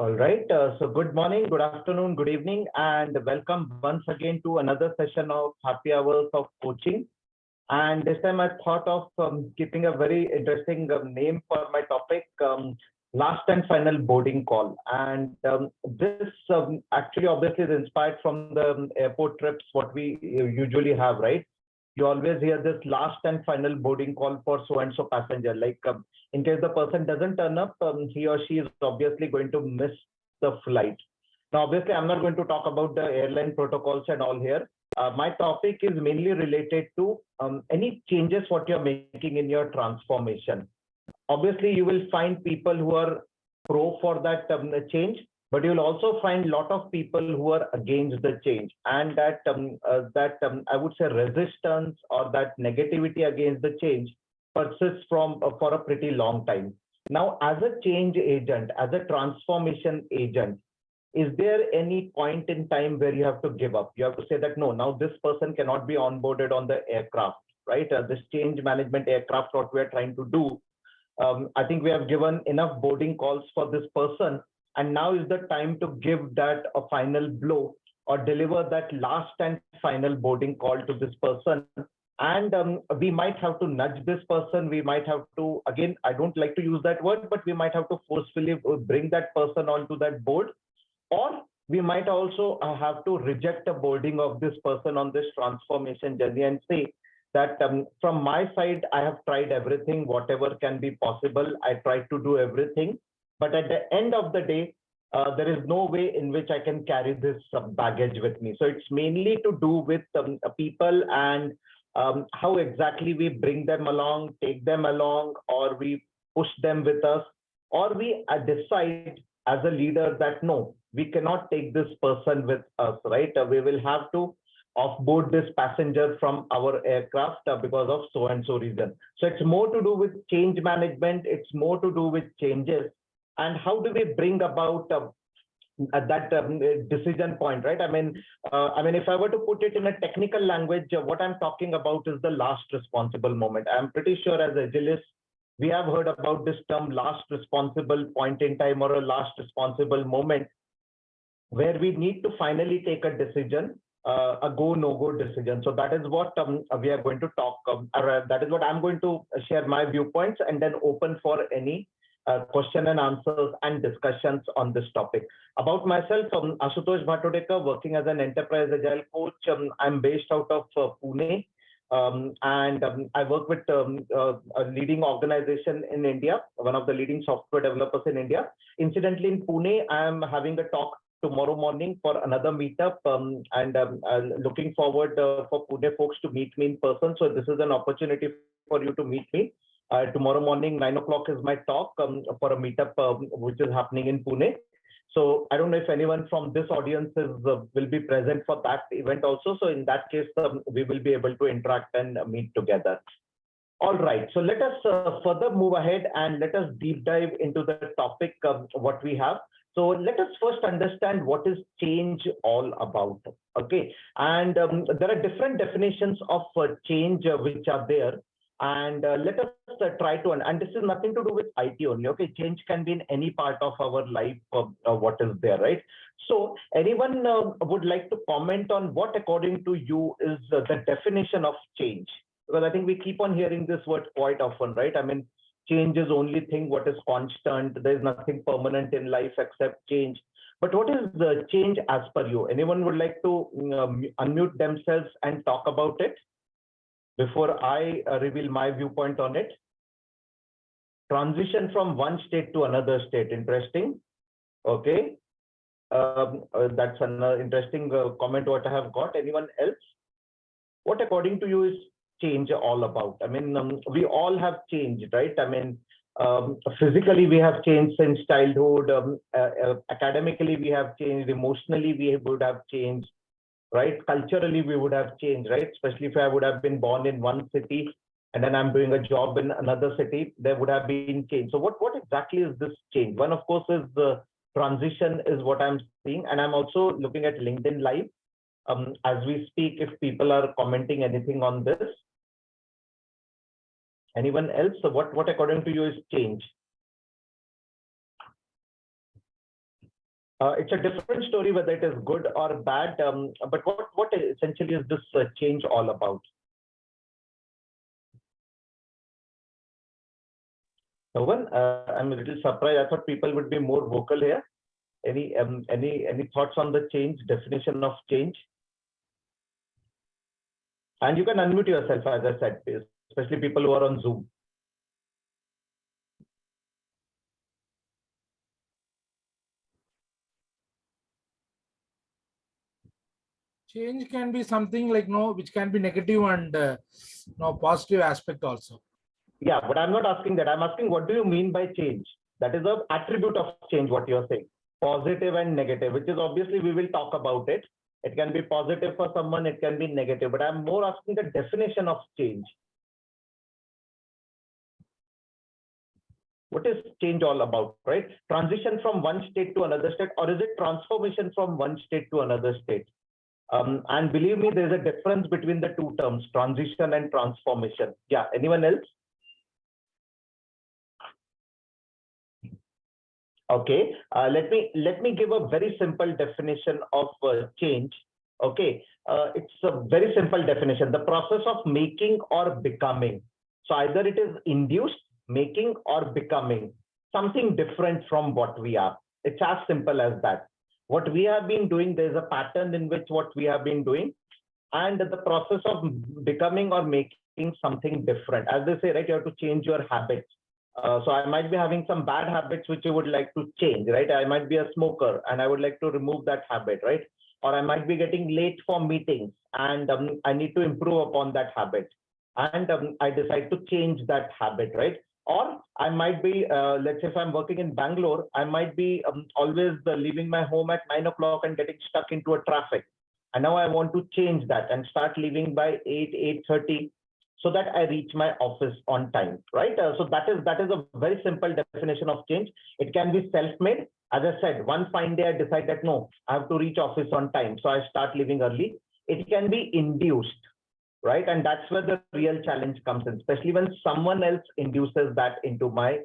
All right. So good morning, good afternoon, good evening, and welcome once again to another session of Happy Hours of Coaching. And this time I thought of keeping a very interesting name for my topic, last and final boarding call. And this actually obviously is inspired from the airport trips, what we usually have, right? You always hear this last and final boarding call for so and so passenger. Like in case the person doesn't turn up, he or she is obviously going to miss the flight. Now, obviously, I'm not going to talk about the airline protocols and all here. My topic is mainly related to any changes what you're making in your transformation. Obviously, you will find people who are pro for that change, but you'll also find a lot of people who are against the change, and that I would say resistance or that negativity against the change persists from for a pretty long time. Now, as a change agent, as a transformation agent, is there any point in time where you have to give up? You have to say that no, now this person cannot be onboarded on the aircraft, right? This change management aircraft, what we are trying to do, I think we have given enough boarding calls for this person, and now is the time to give that a final blow or deliver that last and final boarding call to this person. And we might have to nudge this person. We might have to, again, I don't like to use that word, but we might have to forcefully bring that person onto that board, or we might also have to reject the boarding of this person on this transformation journey and say that from my side, I have tried everything, whatever can be possible. I tried to do everything. But at the end of the day, there is no way in which I can carry this baggage with me. So it's mainly to do with people and how exactly we bring them along, take them along, or we push them with us, or we decide as a leader that no, we cannot take this person with us, right? We will have to offboard this passenger from our aircraft because of so and so reason. So it's more to do with change management. It's more to do with changes and how do we bring about that decision point, right? I mean, if I were to put it in a technical language, what I'm talking about is the last responsible moment. I'm pretty sure as agilists, we have heard about this term last responsible point in time or a last responsible moment where we need to finally take a decision, a go, no go decision. So that is what we are going to talk, or that is what I'm going to share my viewpoints and then open for any question and answers and discussions on this topic. About myself, Ashutosh Bhatodekar, working as an enterprise agile coach. I'm based out of Pune. And I work with a leading organization in India, one of the leading software developers in India. Incidentally, in Pune, I am having a talk tomorrow morning for another meetup, and looking forward for Pune folks to meet me in person. So this is an opportunity for you to meet me. Tomorrow morning, 9 o'clock is my talk for a meetup which is happening in Pune. So I don't know if anyone from this audience will be present for that event also. So in that case, we will be able to interact and meet together. All right, so let us further move ahead and let us deep dive into the topic of what we have. So let us first understand what is change all about, okay? And there are different definitions of change which are there. And let us try to, and this is nothing to do with IT only, okay? Change can be in any part of our life, what is there, right? So anyone would like to comment on what, according to you, is the definition of change? Because I think we keep on hearing this word quite often, right? I mean, change is only thing what is constant. There is nothing permanent in life except change. But what is the change as per you? Anyone would like to unmute themselves and talk about it before I reveal my viewpoint on it? Transition from one state to another state. Interesting. Okay. That's an interesting comment what I have got. Anyone else? What, according to you, is change all about? I mean, we all have changed, right? I mean, physically we have changed since childhood. Academically we have changed. Emotionally we would have changed, right? Culturally we would have changed, right? Especially if I would have been born in one city and then I'm doing a job in another city, there would have been change. So what exactly is this change? One, of course, is the transition is what I'm seeing, and I'm also looking at LinkedIn Live as we speak, if people are commenting anything on this. Anyone else? So what according to you is change? It's a different story whether it is good or bad. But what essentially is this change all about? No one. I'm a little surprised. I thought people would be more vocal here. Any thoughts on the change, definition of change? And you can unmute yourself, as I said, especially people who are on Zoom. Change can be something like which can be negative and positive aspect also. Yeah, but I'm not asking that. I'm asking what do you mean by change? That is an attribute of change, what you're saying. Positive and negative, which is obviously we will talk about it. It can be positive for someone, it can be negative, but I'm more asking the definition of change. What is change all about, right? Transition from one state to another state, or is it transformation from one state to another state? And believe me, there's a difference between the two terms, transition and transformation. Yeah, anyone else? Okay, let me give a very simple definition of change. Okay, it's a very simple definition: the process of making or becoming. So either it is induced, making, or becoming something different from what we are. It's as simple as that. What we have been doing, there's a pattern in which what we have been doing, and the process of becoming or making something different. As they say, right, you have to change your habits. So I might be having some bad habits which you would like to change, right? I might be a smoker and I would like to remove that habit, right? Or I might be getting late for meetings and I need to improve upon that habit. And I decide to change that habit, right? Or I might be, let's say if I'm working in Bangalore, I might be always leaving my home at 9 o'clock and getting stuck into a traffic. And now I want to change that and start leaving by 8:30 so that I reach my office on time, right? So that is a very simple definition of change. It can be self-made. As I said, one fine day I decide that no, I have to reach office on time, so I start leaving early. It can be induced, right? And that's where the real challenge comes in, especially when someone else induces that into my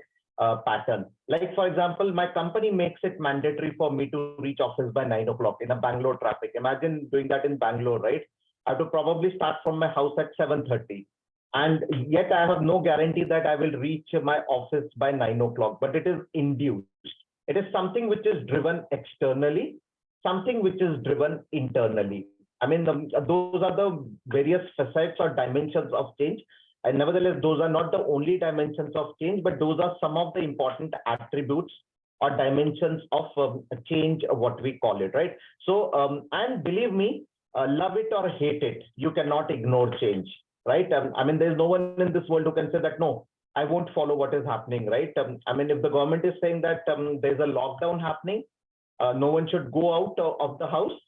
pattern. Like for example, my company makes it mandatory for me to reach office by 9 o'clock in a Bangalore traffic. Imagine doing that in Bangalore, right? I have to probably start from my house at 7:30. And yet I have no guarantee that I will reach my office by 9 o'clock, but it is induced. It is something which is driven externally, something which is driven internally. I mean, those are the various facets or dimensions of change. And nevertheless, those are not the only dimensions of change, but those are some of the important attributes or dimensions of change, what we call it, right? So, and believe me, love it or hate it, you cannot ignore change, right? I mean, there's no one in this world who can say that, no, I won't follow what is happening, right? I mean, if the government is saying that there's a lockdown happening, no one should go out of the house,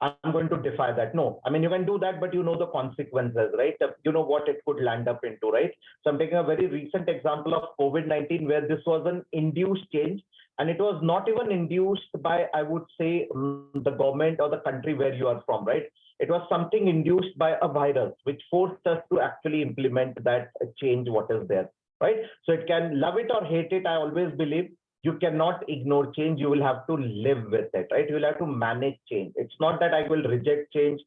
I'm going to defy that. No, I mean, you can do that, but you know the consequences, right? You know what it could land up into, right? So I'm taking a very recent example of COVID-19 where this was an induced change. And it was not even induced by, I would say, the government or the country where you are from, right? It was something induced by a virus, which forced us to actually implement that change, what is there, right? So it can love it or hate it. I always believe you cannot ignore change. You will have to live with it, right? You will have to manage change. It's not that I will reject change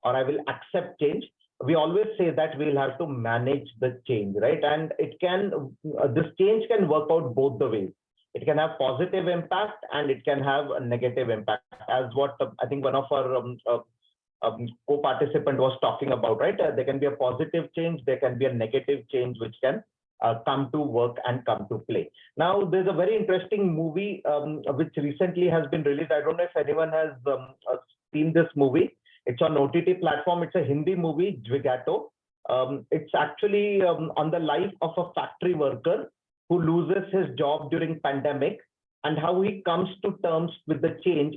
or I will accept change. We always say that we'll have to manage the change, right? And it can, this change can work out both the ways. It can have positive impact and it can have a negative impact, as what I think one of our co-participant was talking about, right? There can be a positive change, there can be a negative change, which can come to work and come to play. Now, there's a very interesting movie which recently has been released. I don't know if anyone has seen this movie. It's on OTT platform. It's a Hindi movie, Jwigato. It's actually on the life of a factory worker who loses his job during pandemic and how he comes to terms with the change.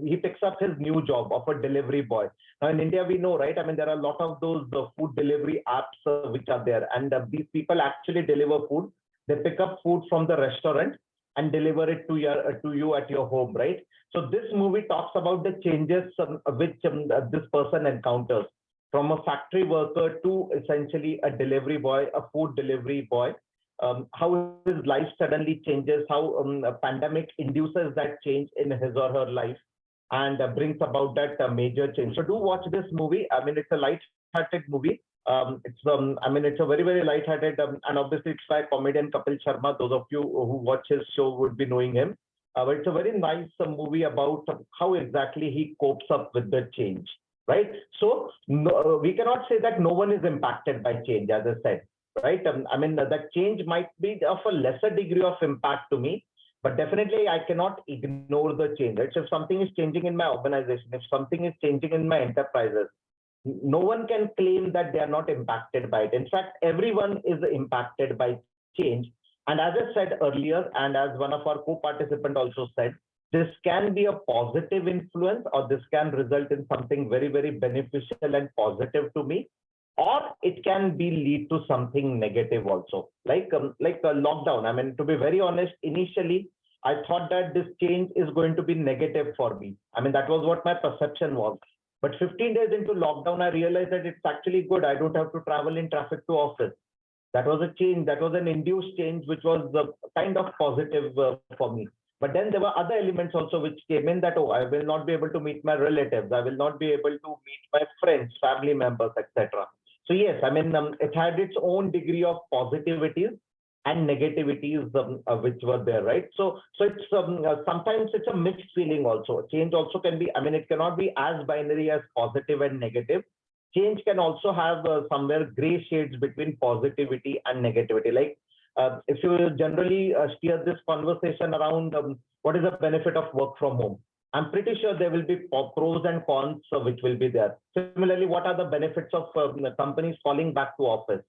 He picks up his new job of a delivery boy. Now in India, we know, right? I mean, there are a lot of those food delivery apps which are there, and these people actually deliver food. They pick up food from the restaurant and deliver it to you at your home, right? So this movie talks about the changes which this person encounters, from a factory worker to essentially a delivery boy, a food delivery boy. how his life suddenly changes, how a pandemic induces that change in his or her life and brings about that major change. So do watch this movie. I mean, it's a light-hearted movie. I mean, it's a very, very light-hearted, and obviously it's by comedian Kapil Sharma. Those of you who watch his show would be knowing him. But it's a very nice movie about how exactly he copes up with the change, right? So no, we cannot say that no one is impacted by change, as I said, right? I mean, that change might be of a lesser degree of impact to me, but definitely I cannot ignore the change, right? So if something is changing in my organization, if something is changing in my enterprises, no one can claim that they are not impacted by it. In fact, everyone is impacted by change. And as I said earlier, and as one of our co-participants also said, this can be a positive influence, or this can result in something very, very beneficial and positive to me, or it can be lead to something negative also, like a lockdown. I mean, to be very honest, initially I thought that this change is going to be negative for me. I mean, that was what my perception was. But 15 days into lockdown, I realized that it's actually good. I don't have to travel in traffic to office. That was a change. That was an induced change, which was kind of positive for me. But then there were other elements also which came in, that, oh, I will not be able to meet my relatives. I will not be able to meet my friends, family members, etc. So yes, I mean, it had its own degree of positivities and negativities which were there, right? So it's sometimes it's a mixed feeling also. Change also can be, I mean, it cannot be as binary as positive and negative. Change can also have somewhere gray shades between positivity and negativity. Like if you generally steer this conversation around what is the benefit of work from home, I'm pretty sure there will be pros and cons which will be there. Similarly, what are the benefits of companies falling back to office?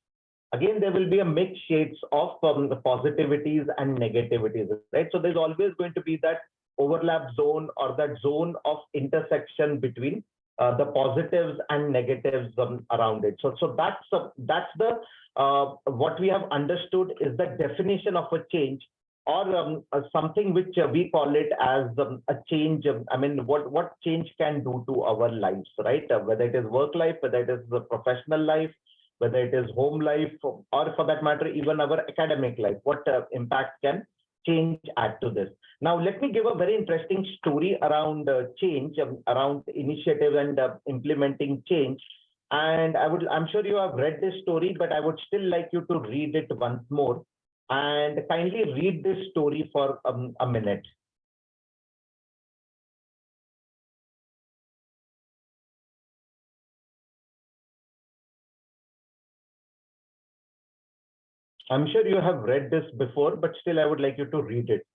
Again, there will be a mixed shades of the positivities and negativities, right? So there's always going to be that overlap zone, or that zone of intersection between the positives and negatives around it. So that's the what we have understood is the definition of a change, or something which we call it as a change. I mean, what change can do to our lives, right? Whether it is work life, whether it is the professional life, whether it is home life, or for that matter, even our academic life, what impact can change add to this? Now, let me give a very interesting story around change, around initiative and implementing change. And I'm sure you have read this story, but I would still like you to read it once more, and kindly read this story for a minute. I'm sure you have read this before, but still I would like you to read it.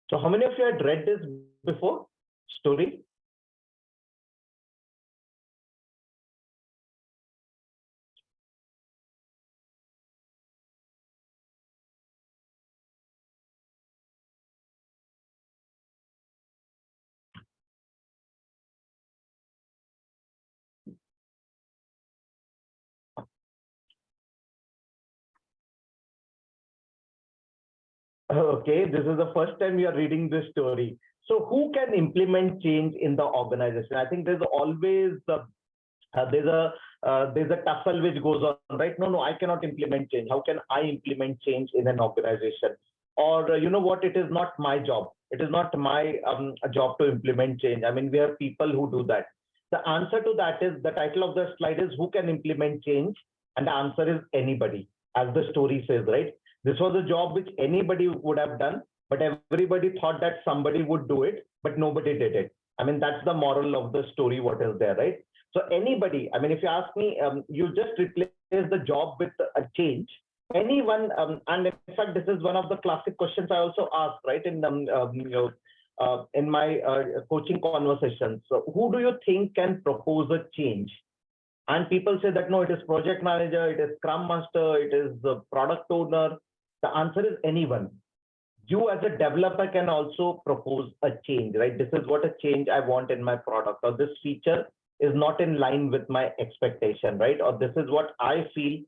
So how many of you had read this before, story? Okay, this is the first time you are reading this story. So who can implement change in the organization? I think there's always there's a tussle which goes on, right? No, I cannot implement change. How can I implement change in an organization? Or you know what? It is not my job. It is not my job to implement change. I mean, we have people who do that. The answer to that is, the title of the slide is "Who can implement change?" and the answer is anybody, as the story says, right? This was a job which anybody would have done, but everybody thought that somebody would do it, but nobody did it. I mean, that's the moral of the story, what is there, right? So anybody, I mean, if you ask me, you just replace the job with a change. Anyone, and in fact, this is one of the classic questions I also ask, right, in my coaching conversations. So who do you think can propose a change? And people say that no, it is project manager, it is scrum master, it is the product owner. The answer is anyone. You as a developer can also propose a change, right? This is what a change I want in my product, or this feature is not in line with my expectation, right? Or this is what I feel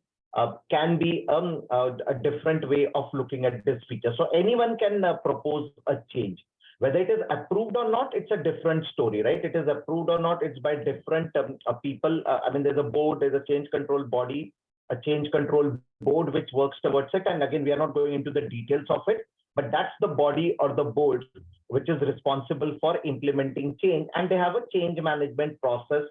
can be a different way of looking at this feature. So anyone can propose a change. Whether it is approved or not, it's a different story, right? It is approved or not, it's by different people. I mean, there's a board, there's a change control body, a change control board which works towards it. And again, we are not going into the details of it, but that's the body or the board which is responsible for implementing change, and they have a change management process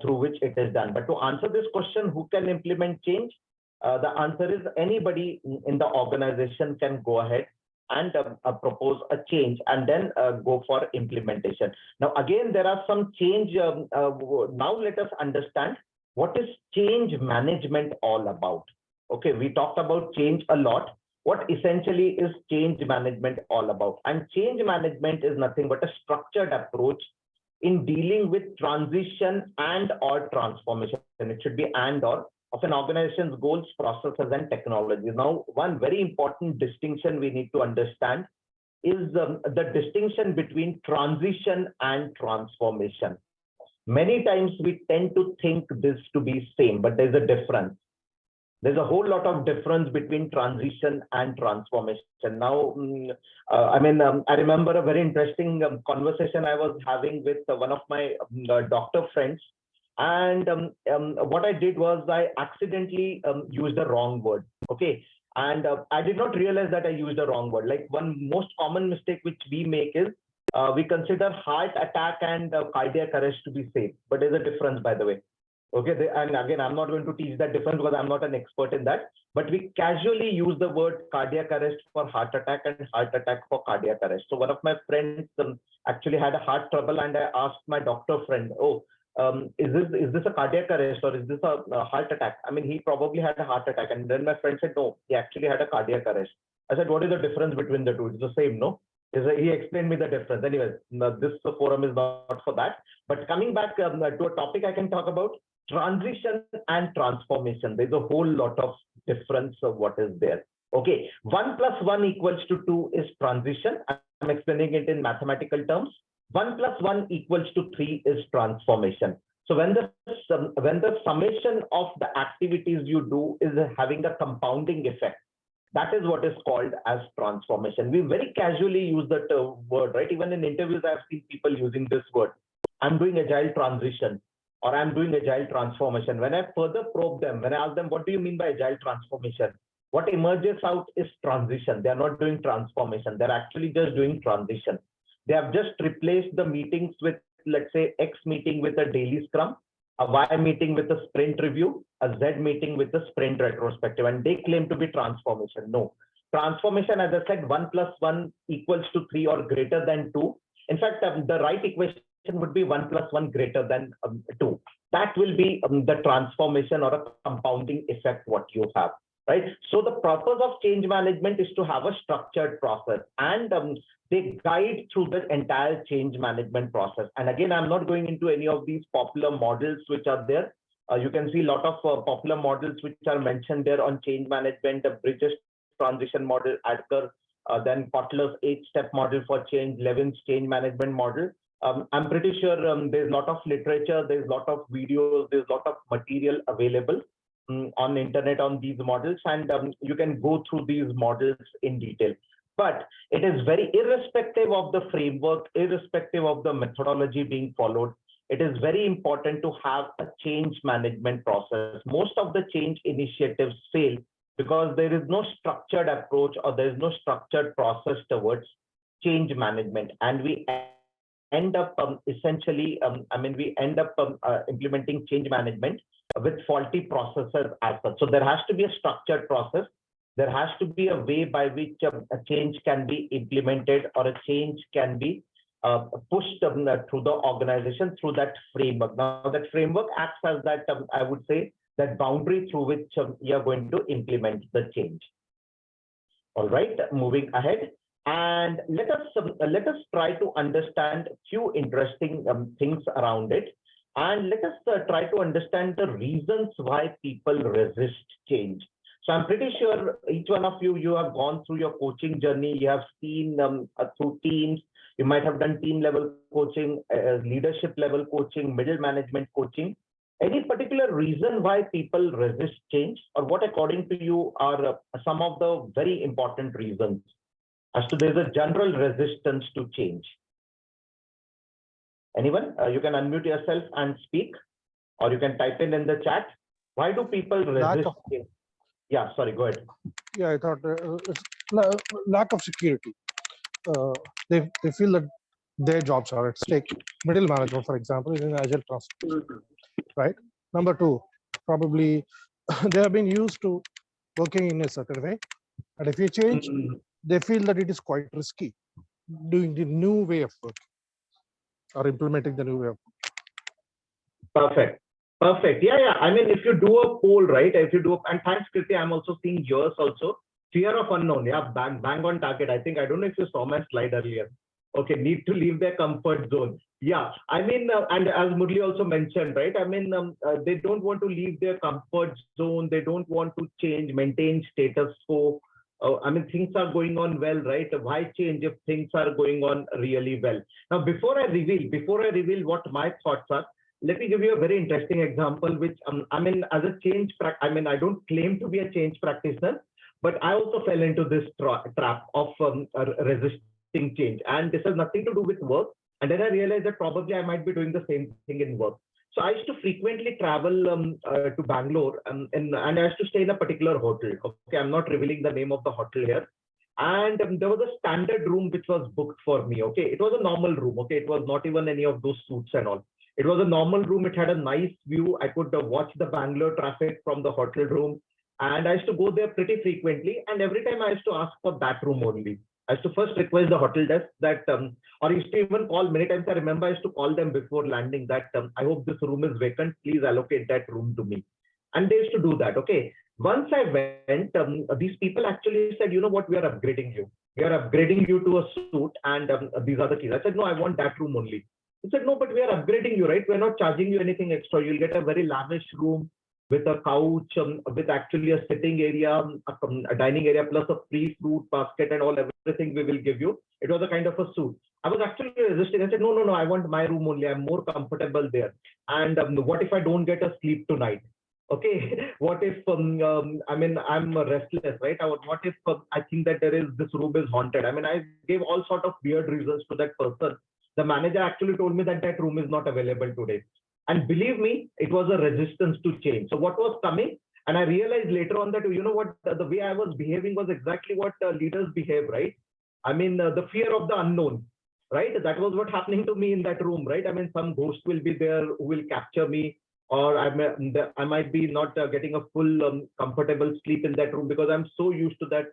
through which it is done. But to answer this question, who can implement change? The answer is anybody in the organization can go ahead and propose a change and then go for implementation. Now, again, there are some change. Now, let us understand what is change management all about. Okay, we talked about change a lot. What essentially is change management all about? And change management is nothing but a structured approach in dealing with transition and or transformation. And it should be and or of an organization's goals, processes, and technologies. Now, one very important distinction we need to understand is the distinction between transition and transformation. Many times we tend to think this to be same, but there's a difference. There's a whole lot of difference between transition and transformation. Now, I remember a very interesting conversation I was having with one of my doctor friends. And what I did was I accidentally used the wrong word. Okay. And I did not realize that I used the wrong word. Like, one most common mistake which we make is we consider heart attack and cardiac arrest to be same. But there's a difference, by the way. Okay. And again, I'm not going to teach that difference because I'm not an expert in that. But we casually use the word cardiac arrest for heart attack and heart attack for cardiac arrest. So one of my friends actually had a heart trouble, and I asked my doctor friend, oh, is this a cardiac arrest or is this a heart attack? I mean, he probably had a heart attack. And then my friend said, no, he actually had a cardiac arrest. I said, what is the difference between the two? It's the same, no? He explained me the difference. Anyways, this forum is not for that. But coming back to a topic I can talk about, transition and transformation. There's a whole lot of difference of what is there. Okay, 1 + 1 = 2 is transition. I'm explaining it in mathematical terms. 1 + 1 = 3 is transformation. So when the summation of the activities you do is having a compounding effect, that is what is called as transformation. We very casually use that word, right? Even in interviews, I've seen people using this word. I'm doing agile transition, or I'm doing agile transformation. When I further probe them, when I ask them, what do you mean by agile transformation? What emerges out is transition. They are not doing transformation. They're actually just doing transition. They have just replaced the meetings with, let's say, X meeting with a daily scrum, a Y meeting with a sprint review, a Z meeting with a sprint retrospective, and they claim to be transformation. No. Transformation, as I said, 1 + 1 = 3 or greater than 2. In fact, the right equation would be 1 + 1 greater than 2. That will be the transformation or a compounding effect what you have. Right. So the purpose of change management is to have a structured process, and they guide through the entire change management process. And again, I'm not going into any of these popular models which are there. You can see a lot of popular models which are mentioned there on change management, the Bridges transition model, Adker, then Kotler's 8-step model for change, Levin's change management model. I'm pretty sure there's a lot of literature, there's a lot of videos, there's a lot of material available on the internet on these models, and you can go through these models in detail. But it is very irrespective of the framework, irrespective of the methodology being followed, it is very important to have a change management process. Most of the change initiatives fail because there is no structured approach or there is no structured process towards change management, and we end up implementing change management with faulty processes as such. So there has to be a structured process. There has to be a way by which a change can be implemented or a change can be pushed through the organization through that framework. Now that framework acts as that, I would say, that boundary through which you are going to implement the change. All right, moving ahead. And let us try to understand a few interesting things around it. And let us try to understand the reasons why people resist change. So I'm pretty sure each one of you have gone through your coaching journey. You have seen through teams. You might have done team level coaching, leadership level coaching, middle management coaching. Any particular reason why people resist change, or what according to you are some of the very important reasons? as to there's a general resistance to change. Anyone? You can unmute yourself and speak, or you can type in the chat. Why do people resist change? Yeah, sorry, go ahead. Yeah, I thought it's lack of security. They feel that their jobs are at stake. Middle management, for example, is in agile transformation, right? Number two, probably they have been used to working in a certain way, and if you change, they feel that it is quite risky doing the new way of working or implementing the new way of Perfect. Perfect. Yeah, yeah. I mean, if you do a poll, right? If you do, and thanks, Kriti, I'm also seeing yours also. Fear of unknown. Yeah, bang on target. I think, I don't know if you saw my slide earlier. Okay, need to leave their comfort zone. Yeah, I mean, and as Murli also mentioned, right? I mean, they don't want to leave their comfort zone. They don't want to change, maintain status quo. I mean, things are going on well, right? Why change if things are going on really well? Now, before I reveal what my thoughts are, let me give you a very interesting example, which I mean, as a I mean, I don't claim to be a change practitioner, but I also fell into this trap of resisting change. And this has nothing to do with work. And then I realized that probably I might be doing the same thing in work. So I used to frequently travel to Bangalore, and I used to stay in a particular hotel. Okay, I'm not revealing the name of the hotel here. And there was a standard room which was booked for me. Okay, it was a normal room. Okay, it was not even any of those suites and all. It was a normal room. It had a nice view. I could watch the Bangalore traffic from the hotel room. And I used to go there pretty frequently. And every time I used to ask for that room only. I used to first request the hotel desk that, or I used to even call many times. I remember I used to call them before landing that I hope this room is vacant. Please allocate that room to me. And they used to do that. Okay. Once I went, these people actually said, you know what, we are upgrading you. We are upgrading you to a suite, and these are the keys. I said, no, I want that room only. He said, no, but we are upgrading you, right? We're not charging you anything extra. You'll get a very lavish room with a couch, with actually a sitting area, a dining area, plus a free fruit basket and all, everything we will give you. It was a kind of a suite. I was actually resisting. I said, no, no, no, I want my room only. I'm more comfortable there. And what if I don't get a sleep tonight? Okay, what if I mean, I'm restless, right? What if I think that this room is haunted? I mean, I gave all sort of weird reasons to that person. The manager actually told me that that room is not available today. And believe me, it was a resistance to change. So what was coming? And I realized later on that, you know what, the way I was behaving was exactly what leaders behave, right? I mean, the fear of the unknown, right? That was what happening to me in that room, right? I mean, some ghost will be there who will capture me, or I might be not getting a full comfortable sleep in that room because I'm so used to that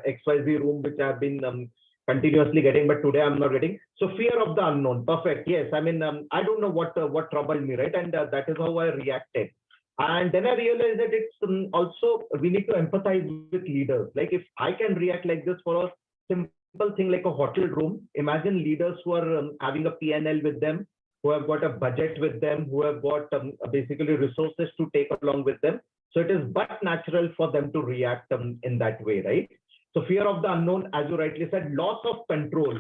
XYZ room which I've been continuously getting, but today I'm not getting. So fear of the unknown. Perfect. Yes. I mean, I don't know what troubled me, right? And that is how I reacted. And then I realized that it's also we need to empathize with leaders. Like if I can react like this for a simple thing like a hotel room, imagine leaders who are having a PNL with them, who have got a budget with them, who have got basically resources to take along with them. So it is but natural for them to react in that way, right? So fear of the unknown, as you rightly said, loss of control.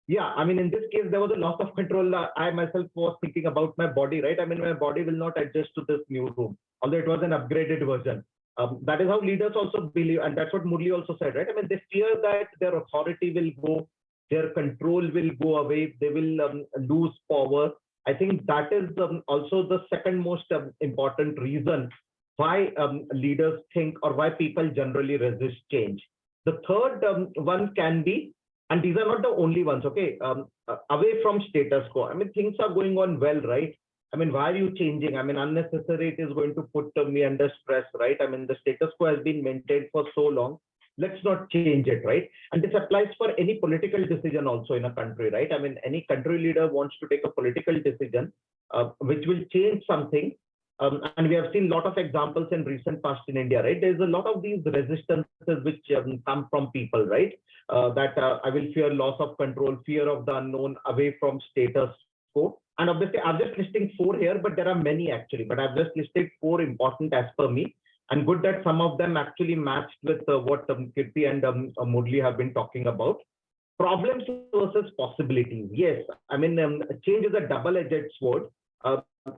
Yeah, I mean, in this case, there was a loss of control. I myself was thinking about my body, right? I mean, my body will not adjust to this new room, although it was an upgraded version. That is how leaders also believe, and that's what Murli also said, right? I mean, they fear that their authority will go, their control will go away, they will lose power. I think that is also the second most important reason why leaders think or why people generally resist change. The third one can be, and these are not the only ones, okay, away from status quo. I mean, things are going on well, right? I mean, why are you changing? I mean, unnecessary, it is going to put me under stress, right? I mean, the status quo has been maintained for so long. Let's not change it, right? And this applies for any political decision also in a country, right? I mean, any country leader wants to take a political decision which will change something. And we have seen a lot of examples in recent past in India, right? There's a lot of these resistances which come from people, right? That I will fear loss of control, fear of the unknown, away from status quo. And obviously, I'm just listing 4 here, but there are many actually. But I've just listed 4 important as per me. And good that some of them actually matched with what Kirti and Murli have been talking about. Problems versus possibilities. Yes, I mean, change is a double-edged sword.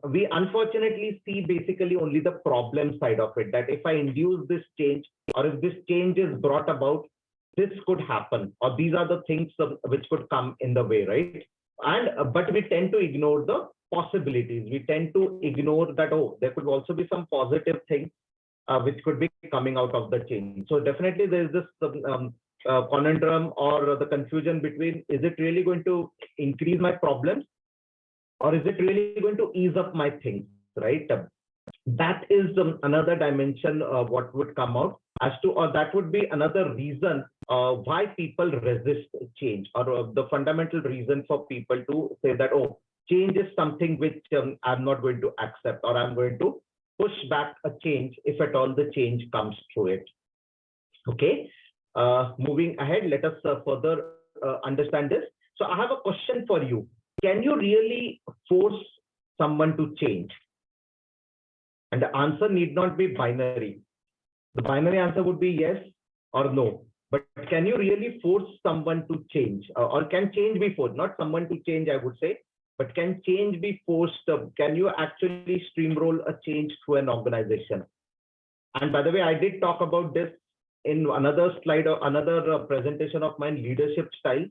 We unfortunately see basically only the problem side of it, that if I induce this change or if this change is brought about, this could happen, or these are the things which could come in the way, right? And but we tend to ignore the possibilities. We tend to ignore that, oh, there could also be some positive things which could be coming out of the change. So definitely there is this conundrum or the confusion between, is it really going to increase my problems, or is it really going to ease up my things, right? That is another dimension what would come out as to, or that would be another reason why people resist change, or the fundamental reason for people to say that, oh, change is something which I'm not going to accept, or I'm going to push back a change if at all the change comes through it. Okay, moving ahead, let us further understand this. So I have a question for you. Can you really force someone to change? And the answer need not be binary. The binary answer would be yes or no. But can you really force someone to change? Or can change be forced? Not someone to change, I would say, but can change be forced? Can you actually steamroll a change through an organization? And by the way, I did talk about this in another slide or another presentation of mine, leadership styles.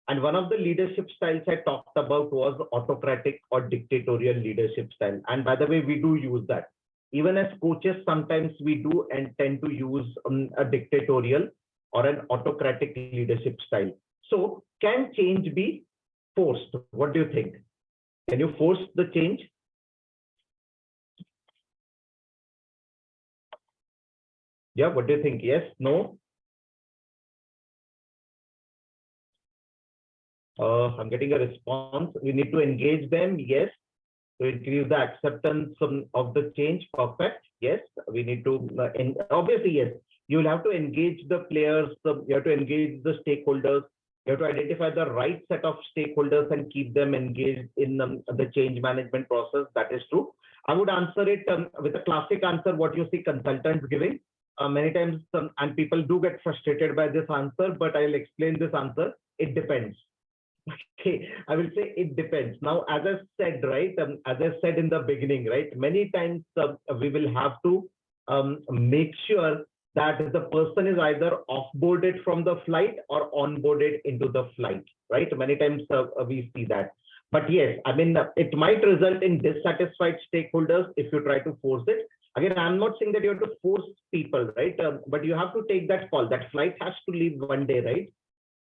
And one of the leadership styles I talked about was autocratic or dictatorial leadership style. And by the way, we do use that. Even as coaches, sometimes we do and tend to use a dictatorial or an autocratic leadership style. So can change be forced? What do you think? Can you force the change? Yeah, what do you think? Yes, no? I'm getting a response. We need to engage them. Yes. To increase the acceptance of the change. Perfect. Yes. We need to, obviously, yes. You will have to engage the players. You have to engage the stakeholders. You have to identify the right set of stakeholders and keep them engaged in the change management process. That is true. I would answer it with a classic answer, what you see consultants giving. Many times, and people do get frustrated by this answer, but I'll explain this answer. It depends. Okay, I will say it depends. Now, as I said, right, as I said in the beginning, right, many times we will have to make sure that the person is either offboarded from the flight or onboarded into the flight, right? Many times we see that. But yes, I mean, it might result in dissatisfied stakeholders if you try to force it. Again, I'm not saying that you have to force people, right? But you have to take that call. That flight has to leave one day, right?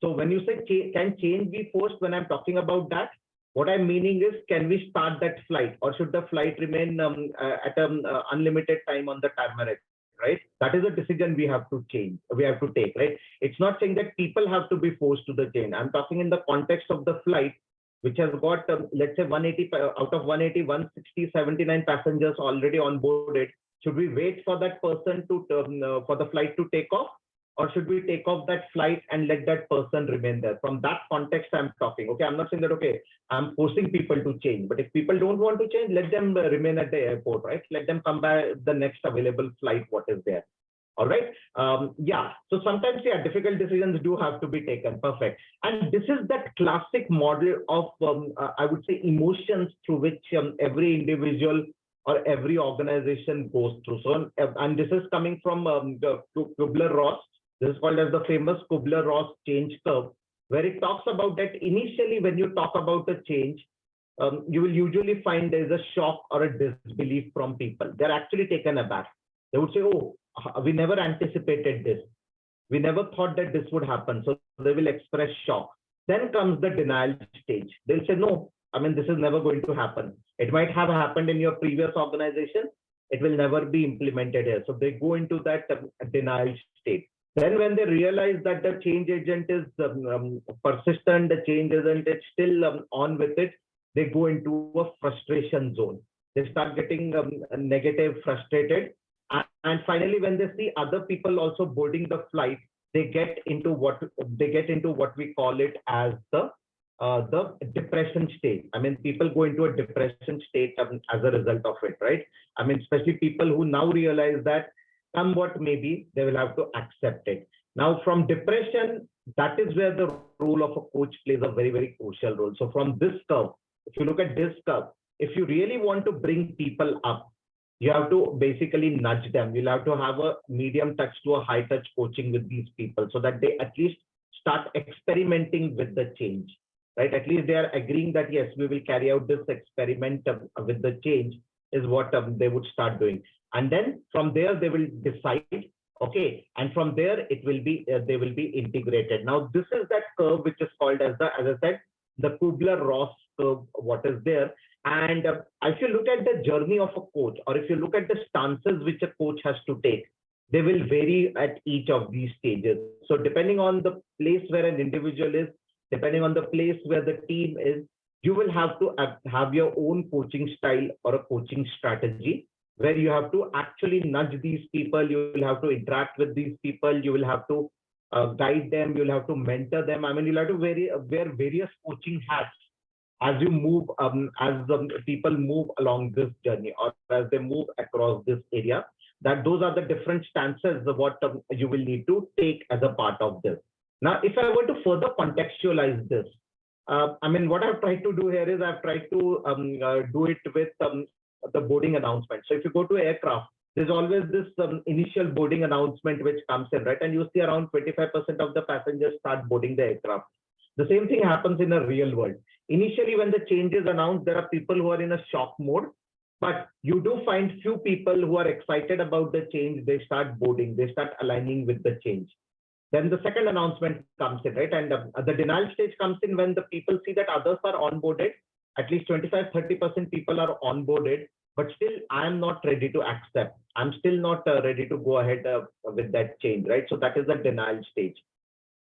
So when you say can change be forced, when I'm talking about that, what I'm meaning is, can we start that flight, or should the flight remain at an unlimited time on the tarmac, right? That is a decision we have to change. We have to take, right? It's not saying that people have to be forced to the change. I'm talking in the context of the flight, which has got, let's say 180 out of 180, 160, 79 passengers already onboarded. Should we wait for that person to for the flight to take off? Or should we take off that flight and let that person remain there? From that context, I'm talking. Okay, I'm not saying that, okay, I'm forcing people to change. But if people don't want to change, let them remain at the airport, right? Let them come by the next available flight, what is there. All right. Yeah. So sometimes, yeah, difficult decisions do have to be taken. Perfect. And this is that classic model of, I would say, emotions through which every individual or every organization goes through. So, and this is coming from the Kubler-Ross. This is called as the famous Kubler-Ross change curve, where it talks about that initially when you talk about a change, you will usually find there's a shock or a disbelief from people. They're actually taken aback. They would say, oh, we never anticipated this. We never thought that this would happen. So they will express shock. Then comes the denial stage. They'll say, no, I mean, this is never going to happen. It might have happened in your previous organization. It will never be implemented here. So they go into that denial state. Then when they realize that the change agent is persistent, the change agent is still on with it, they go into a frustration zone. They start getting negative, frustrated. And finally, when they see other people also boarding the flight, they get into what we call it as the depression state. I mean, people go into a depression state as a result of it, right? I mean, especially people who now realize that somewhat maybe they will have to accept it. Now, from depression, that is where the role of a coach plays a very, very crucial role. So from this curve, if you look at this curve, if you really want to bring people up, you have to basically nudge them. You'll have to have a medium touch to a high touch coaching with these people so that they at least start experimenting with the change, right? At least they are agreeing that, yes, we will carry out this experiment with the change is what they would start doing. And then from there, they will decide, okay, and from there, it will be, they will be integrated. Now, this is that curve, which is called as the, as I said, the Kubler-Ross curve, what is there. And if you look at the journey of a coach, or if you look at the stances which a coach has to take, they will vary at each of these stages. So depending on the place where an individual is, depending on the place where the team is, you will have to have your own coaching style or a coaching strategy where you have to actually nudge these people. You will have to interact with these people. You will have to guide them. You'll have to mentor them. I mean, you'll have to wear various coaching hats as you move, as the people move along this journey or as they move across this area, that those are the different stances of what you will need to take as a part of this. Now, if I were to further contextualize this, I mean, what I've tried to do here is I've tried to do it with the boarding announcement. So if you go to aircraft, there's always this initial boarding announcement which comes in, right? And you see around 25% of the passengers start boarding the aircraft. The same thing happens in a real world. Initially, when the change is announced, there are people who are in a shock mode, but you do find few people who are excited about the change. They start boarding, they start aligning with the change. Then the second announcement comes in, right? And the denial stage comes in when the people see that others are onboarded, at least 25-30% people are onboarded, but still I am not ready to accept. I'm still not ready to go ahead with that change, right? So that is the denial stage.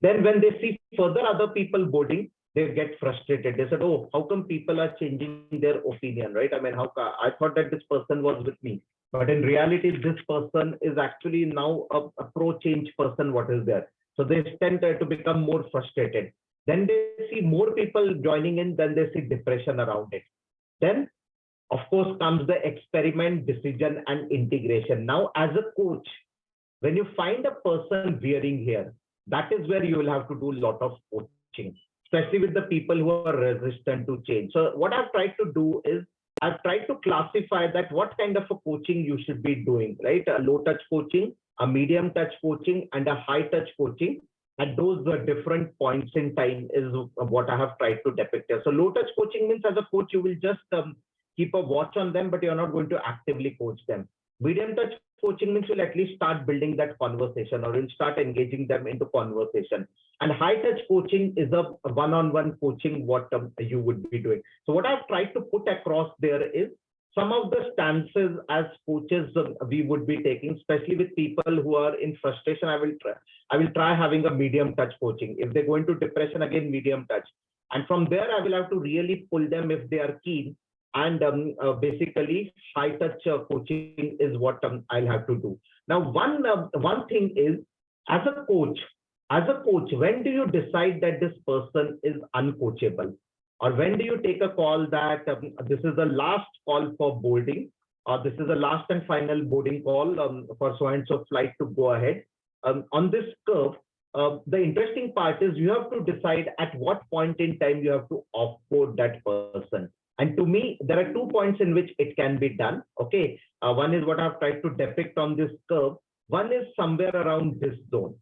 Then when they see further other people boarding, they get frustrated. They said, oh, how come people are changing their opinion, right? I mean, I thought that this person was with me, but in reality, this person is actually now a pro-change person, what is there. So they tend to become more frustrated. Then they see more people joining in, then they see depression around it. Then, of course, comes the experiment, decision, and integration. Now, as a coach, when you find a person veering here, that is where you will have to do a lot of coaching, especially with the people who are resistant to change. So what I've tried to do is I've tried to classify that what kind of a coaching you should be doing, right? A low touch coaching, a medium touch coaching, and a high touch coaching. And those were different points in time is what I have tried to depict here. So low touch coaching means as a coach, you will just keep a watch on them, but you're not going to actively coach them. Medium touch coaching means you'll at least start building that conversation or you'll start engaging them into conversation. And high touch coaching is a one-on-one coaching, what you would be doing. So what I've tried to put across there is some of the stances as coaches we would be taking, especially with people who are in frustration. I will try having a medium touch coaching. If they go into depression, again, medium touch. And from there, I will have to really pull them if they are keen. And basically, high touch coaching is what I'll have to do. Now, one thing is, as a coach, when do you decide that this person is uncoachable? Or when do you take a call that this is the last call for boarding, or this is the last and final boarding call for so and so flight to go ahead? On this curve, the interesting part is you have to decide at what point in time you have to offboard that person. And to me, there are 2 points in which it can be done. Okay, one is what I've tried to depict on this curve. One is somewhere around this zone.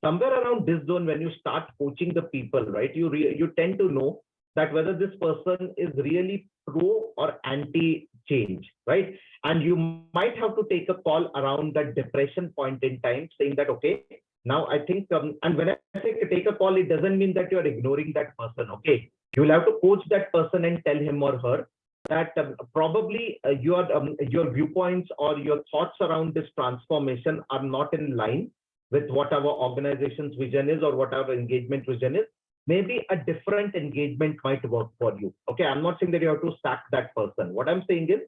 Somewhere around this zone, when you start coaching the people, right, you tend to know that whether this person is really pro or anti-change, right? And you might have to take a call around that depression point in time, saying that, okay, now I think, and when I say take a call, it doesn't mean that you're ignoring that person, okay? You will have to coach that person and tell him or her that probably your viewpoints or your thoughts around this transformation are not in line with what our organization's vision is or what our engagement vision is. Maybe a different engagement might work for you. Okay, I'm not saying that you have to sack that person. What I'm saying is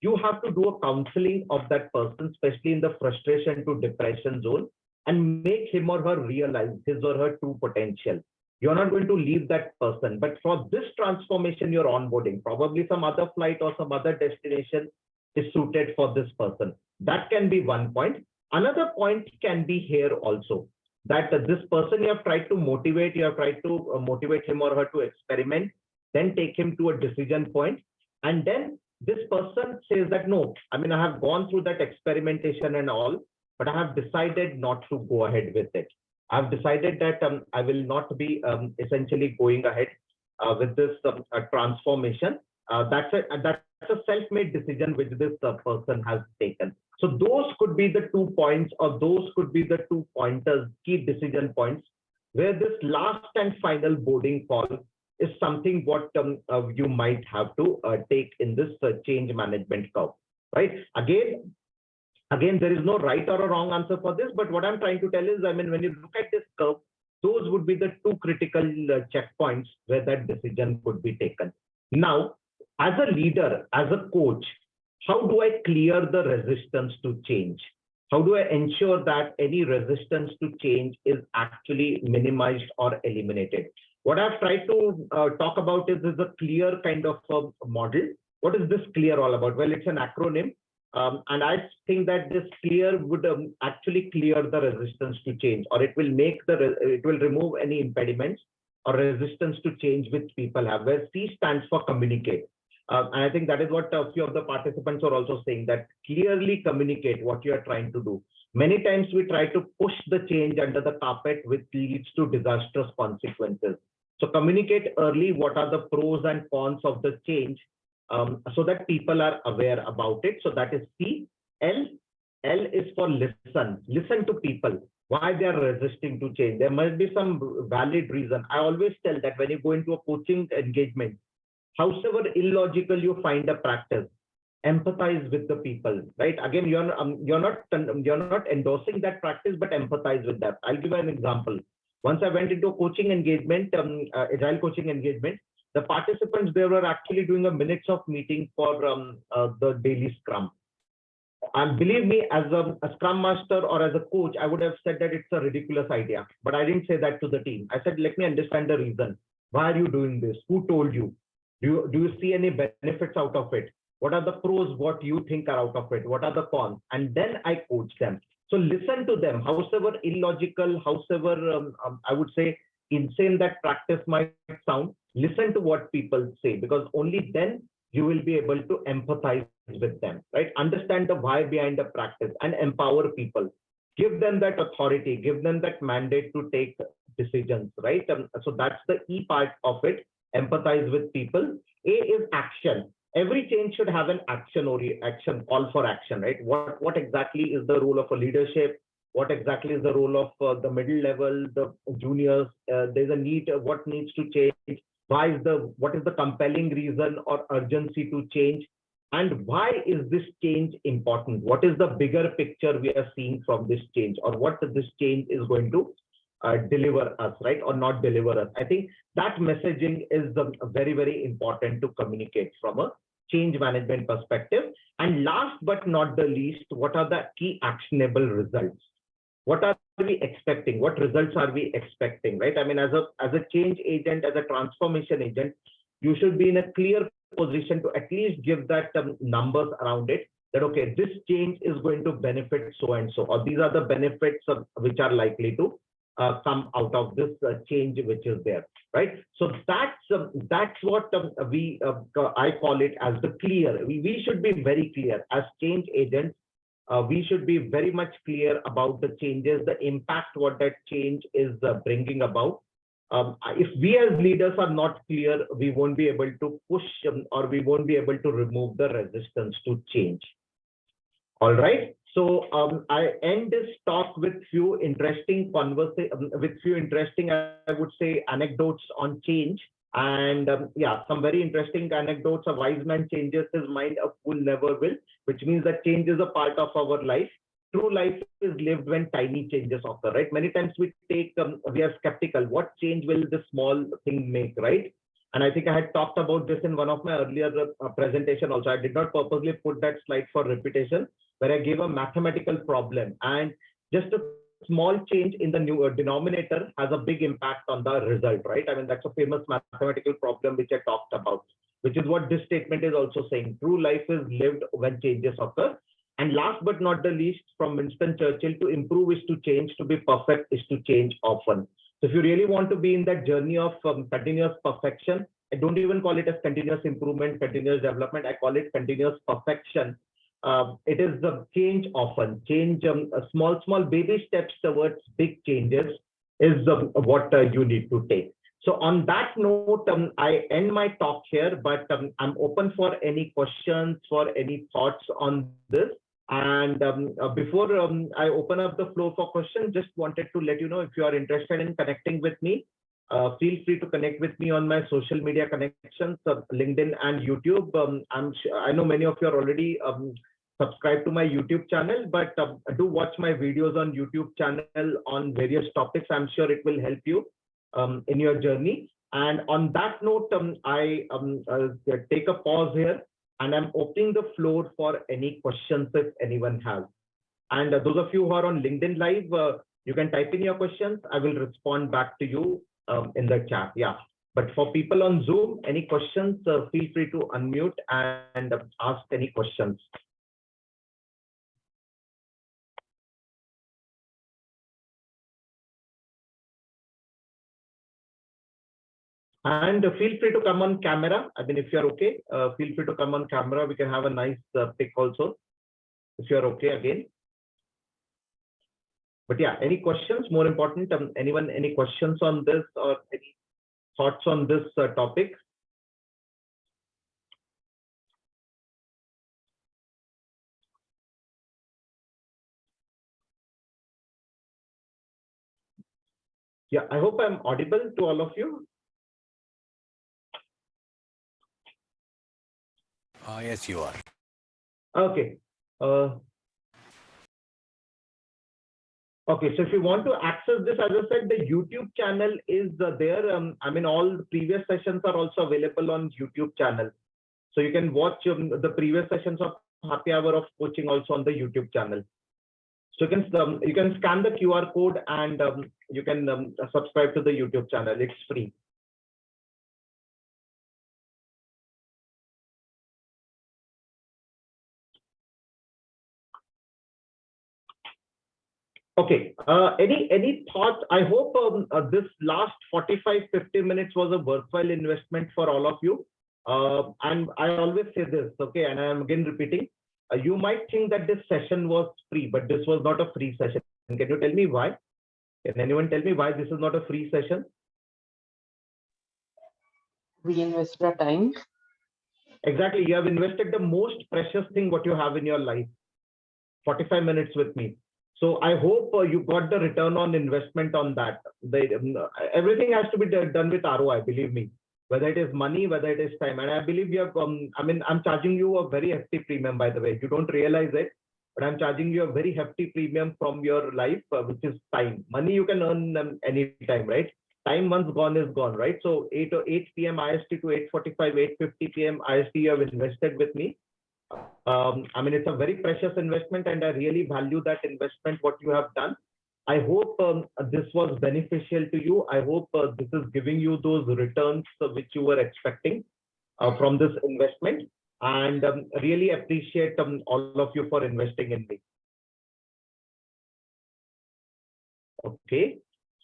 you have to do a counseling of that person, especially in the frustration to depression zone, and make him or her realize his or her true potential. You're not going to leave that person, but for this transformation you're onboarding, probably some other flight or some other destination is suited for this person. That can be one point. Another point can be here also, that this person you have tried to motivate, you have tried to motivate him or her to experiment, then take him to a decision point, and then this person says that, no, I mean, I have gone through that experimentation and all, but I have decided not to go ahead with it. I've decided that I will not be essentially going ahead with this transformation. That's a self-made decision which this person has taken. So those could be the 2 points, or those could be the 2 pointers, key decision points, where this last and final boarding call is something what you might have to take in this change management curve, right? Again, there is no right or a wrong answer for this, but what I'm trying to tell is, I mean, when you look at this curve, those would be the 2 critical checkpoints where that decision could be taken. Now, as a leader, as a coach, how do I clear the resistance to change? How do I ensure that any resistance to change is actually minimized or eliminated? What I've tried to talk about is a clear kind of a model. What is this clear all about? Well, it's an acronym. And I think that this clear would actually clear the resistance to change, or it will remove any impediments or resistance to change which people have, where C stands for communicate. And I think that is what a few of the participants are also saying, that clearly communicate what you are trying to do. Many times we try to push the change under the carpet, which leads to disastrous consequences. So communicate early what are the pros and cons of the change, so that people are aware about it. So that is C. L is for listen. Listen to people, why they are resisting to change. There must be some valid reason. I always tell that when you go into a coaching engagement, howsoever illogical you find a practice, empathize with the people, right? Again, you're not endorsing that practice, but empathize with that. I'll give you an example. Once I went into a coaching engagement, agile coaching engagement, the participants, they were actually doing a minutes of meeting for the daily scrum. And believe me, as a scrum master or as a coach, I would have said that it's a ridiculous idea, but I didn't say that to the team. I said, let me understand the reason. Why are you doing this? Who told you? Do you see any benefits out of it? What are the pros? What you think are out of it? What are the cons? And then I coach them. So listen to them, howsoever illogical, howsoever I would say insane that practice might sound. Listen to what people say, because only then you will be able to empathize with them, right? Understand the why behind the practice and empower people. Give them that authority, give them that mandate to take decisions, right? So that's the E part of it. Empathize with people. A is action. Every change should have an action call for action, right? What exactly is the role of a leadership? What exactly is the role of the middle level, the juniors? There's a need. What needs to change? What is the compelling reason or urgency to change? And why is this change important? What is the bigger picture we are seeing from this change, or what this change is going to deliver us, right? Or not deliver us. I think that messaging is very, very important to communicate from a change management perspective. And last but not the least, what are the key actionable results? What are we expecting? What results are we expecting, right? I mean, as a change agent, as a transformation agent, you should be in a clear position to at least give that numbers around it, that, okay, this change is going to benefit so and so, or these are the benefits which are likely to come out of this change which is there, right? So that's what I call it as the clear. We should be very clear as change agents. We should be very much clear about the changes, the impact what that change is bringing about. If we as leaders are not clear, we won't be able to push or we won't be able to remove the resistance to change. All right. So I end this talk with few interesting I would say, anecdotes on change. And yeah, some very interesting anecdotes. A wise man changes his mind, a fool never will, which means that change is a part of our life. True life is lived when tiny changes occur, right? Many times we are skeptical. What change will this small thing make, right? And I think I had talked about this in one of my earlier presentation also. I did not purposely put that slide for repetition, where I gave a mathematical problem, and just a small change in the denominator has a big impact on the result, right? I mean, that's a famous mathematical problem which I talked about, which is what this statement is also saying. True life is lived when changes occur. And last but not the least, from Winston Churchill, to improve is to change, to be perfect is to change often. So if you really want to be in that journey of continuous perfection, I don't even call it as continuous improvement, continuous development. I call it continuous perfection. It is the change often. Change, small baby steps towards big changes is what you need to take. So on that note, I end my talk here, but I'm open for any questions, for any thoughts on this. And before I open up the floor for questions, just wanted to let you know, if you are interested in connecting with me, feel free to connect with me on my social media connections, LinkedIn and YouTube. I know many of you are already subscribed to my YouTube channel, but do watch my videos on YouTube channel on various topics. I'm sure it will help you in your journey. And on that note, I take a pause here, and I'm opening the floor for any questions if anyone has. And those of you who are on LinkedIn Live, you can type in your questions. I will respond back to you in the chat. Yeah. But for people on Zoom, any questions, feel free to unmute and ask any questions. And feel free to come on camera. I mean, if you're okay, feel free to come on camera. We can have a nice pic also, if you're okay again. But yeah, any questions? More important, anyone, any questions on this or any thoughts on this topic? Yeah, I hope I'm audible to all of you. Yes, you are. Okay. Okay, so if you want to access this, as I said, the YouTube channel is there. I mean, all the previous sessions are also available on YouTube channel. So you can watch the previous sessions of Happy Hour of Coaching also on the YouTube channel. So you can scan the QR code and you can subscribe to the YouTube channel. It's free. Okay, any thoughts? I hope this last 45-50 minutes was a worthwhile investment for all of you. And I always say this, okay, and I'm again repeating, you might think that this session was free, but this was not a free session. Can you tell me why? Can anyone tell me why this is not a free session? We invested our time. Exactly, you have invested the most precious thing what you have in your life, 45 minutes with me. So I hope you got the return on investment on that. Everything has to be done with ROI, believe me, whether it is money, whether it is time. And I believe you have, I mean, I'm charging you a very hefty premium, by the way. You don't realize it, but I'm charging you a very hefty premium from your life, which is time. Money you can earn any time, right? Time once gone is gone, right? So 8 p.m. IST to 8:45, 8:50 p.m. IST you have invested with me. I mean, it's a very precious investment, and I really value that investment, what you have done. I hope this was beneficial to you. I hope this is giving you those returns which you were expecting from this investment, and really appreciate all of you for investing in me. Okay.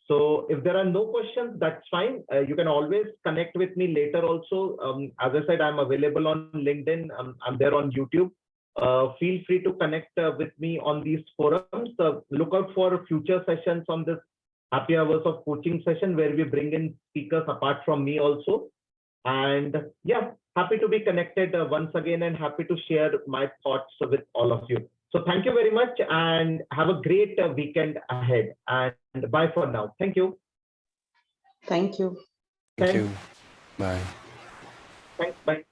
So if there are no questions, that's fine. You can always connect with me later also. As I said, I'm available on LinkedIn. I'm there on YouTube. Feel free to connect with me on these forums. Look out for future sessions on this Happy Hours of Coaching session, where we bring in speakers apart from me also. And yeah, happy to be connected once again, and happy to share my thoughts with all of you. So thank you very much, and have a great weekend ahead. And bye for now. Thank you. Thank you. Thank you. Bye. Thanks. Bye.